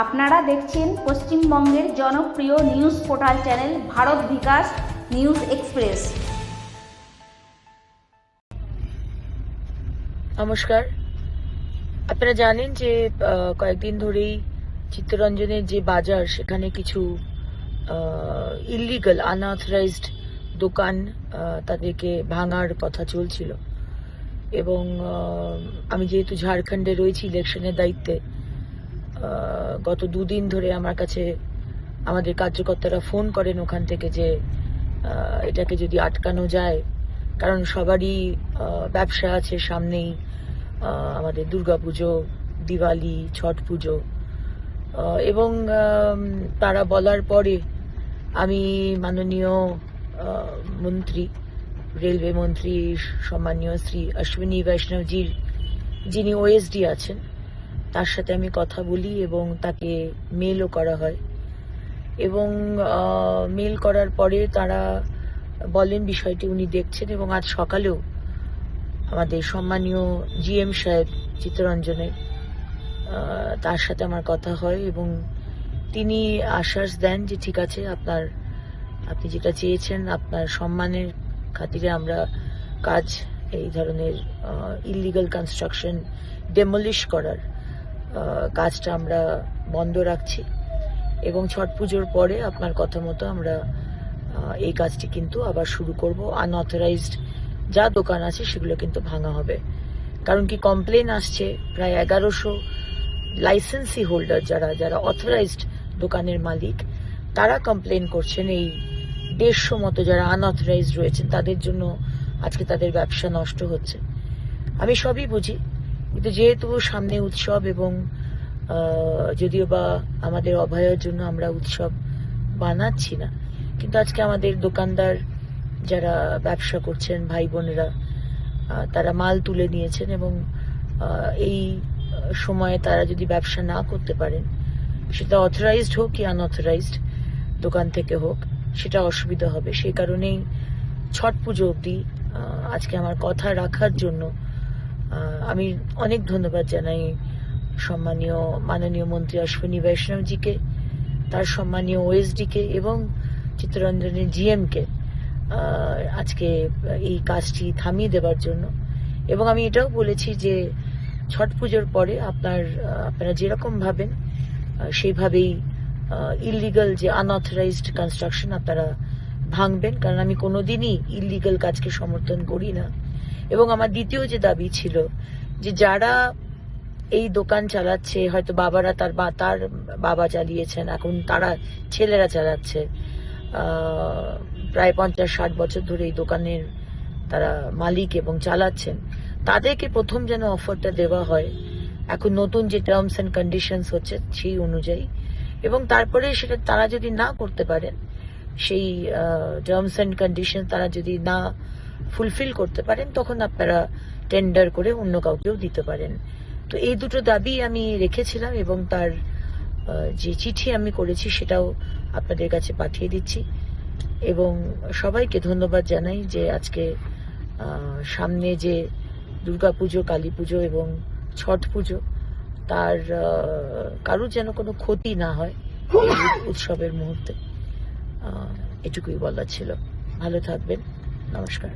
আপনারা দেখছেন পশ্চিমবঙ্গের জনপ্রিয় নিউজ পোর্টাল চ্যানেল ভারত বিকাশ নিউজ এক্সপ্রেস। নমস্কার। আপনারা জানেন যে কয়েকদিন ধরেই চিত্তরঞ্জনের যে বাজার, সেখানে কিছু ইলিগাল আনঅথরাইজড দোকান তাদেরকে ভাঙার কথা চলছিল। এবং আমি যেহেতু ঝাড়খণ্ডে রয়েছি ইলেকশনের দায়িত্বে, গত দুদিন ধরে আমার কাছে আমাদের কার্যকর্তারা ফোন করেন ওখান থেকে যে এটাকে যদি আটকানো যায়, কারণ সবারই ব্যবসা আছে সামনেই, আমাদের দুর্গাপুজো, দিওয়ালি, ছট পুজো, এবং তারা বলার পরে আমি মাননীয় মন্ত্রী, রেলওয়ে মন্ত্রী সম্মানীয় শ্রী অশ্বিনী বৈষ্ণবজির যিনি ওএসডি আছেন, তার সাথে আমি কথা বলি এবং তাকে মেলও করা হয়। এবং মেল করার পরে তারা বলেন বিষয়টি উনি দেখছেন, এবং আজ সকালেও আমাদের সম্মানীয় জিএম সাহেব চিত্তরঞ্জনের, তার সাথে আমার কথা হয় এবং তিনি আশ্বাস দেন যে ঠিক আছে, আপনি যেটা চেয়েছেন, আপনার সম্মানের খাতিরে আমরা কাজ, এই ধরনের ইলিগাল কনস্ট্রাকশন ডেমলিশ করার কাজটা আমরা বন্ধ রাখছি, এবং ছট পুজোর পরে আপনার কথা মতো আমরা এই কাজটি কিন্তু আবার শুরু করব। আনঅথরাইজড যা দোকান আছে সেগুলো কিন্তু ভাঙা হবে। কারণ কি, কমপ্লেন আসছে প্রায় 1100 লাইসেন্সি হোল্ডার, যারা অথরাইজড দোকানের মালিক, তারা কমপ্লেন করছেন এই 150 মতো যারা আনঅথরাইজড রয়েছেন তাদের জন্য আজকে তাদের ব্যবসা নষ্ট হচ্ছে। আমি সবই বুঝি, কিন্তু যেহেতু সামনে উৎসব, এবং যদিও বা আমাদের অভয়ের জন্য আমরা উৎসব বানাচ্ছি না, কিন্তু আজকে আমাদের দোকানদার যারা ব্যবসা করছেন ভাই বোনেরা, তারা মাল তুলে নিয়েছেন, এবং এই সময়ে তারা যদি ব্যবসা না করতে পারেন, সেটা অথরাইজড হোক কি আনঅথরাইজড দোকান থেকে হোক, সেটা অসুবিধা হবে। সেই কারণেই ছট পুজো অবধি আজকে আমার কথা রাখার জন্য আমি অনেক ধন্যবাদ জানাই সম্মানীয় মাননীয় মন্ত্রী অশ্বিনী বৈষ্ণবজিকে, তার সম্মানীয় ওএসডিকে এবং চিত্তরঞ্জনের জিএমকে আজকে এই কাজটি থামিয়ে দেবার জন্য। এবং আমি এটাও বলেছি যে ছট পুজোর পরে আপনারা যেরকম ভাবেন সেইভাবেই ইলিগাল যে আনঅথরাইজড কনস্ট্রাকশন আপনারা ভাঙবেন, কারণ আমি কোনোদিনই ইলিগাল কাজকে সমর্থন করি না। এবং আমার দ্বিতীয় যে দাবি ছিল যে যারা এই দোকান চালাচ্ছে, হয়তো বাবারা তার বাবা চালিয়েছেন, এখন তারা ছেলেরা চালাচ্ছে, প্রায় 50-60 বছর ধরে এই দোকানের তারা মালিক এবং চালাচ্ছেন, তাদেরকে প্রথম যেন অফারটা দেওয়া হয় এখন নতুন যে টার্মস অ্যান্ড কন্ডিশনস হচ্ছে সেই অনুযায়ী, এবং তারপরে সেটা তারা যদি না করতে পারেন, সেই টার্মস অ্যান্ড কন্ডিশন তারা যদি না ফুলফিল করতে পারেন, তখন আপনারা টেন্ডার করে অন্য কাউকেও দিতে পারেন। তো এই দুটো দাবি আমি রেখেছিলাম, এবং তার যে চিঠি আমি করেছি সেটাও আপনাদের কাছে পাঠিয়ে দিচ্ছি। এবং সবাইকে ধন্যবাদ জানাই যে আজকে সামনে যে দুর্গাপুজো, কালী পুজো এবং ছট পুজো, তার কারুর যেন কোনো ক্ষতি না হয় উৎসবের মুহূর্তে, এটুকুই বলার ছিল। ভালো থাকবেন, নমস্কার।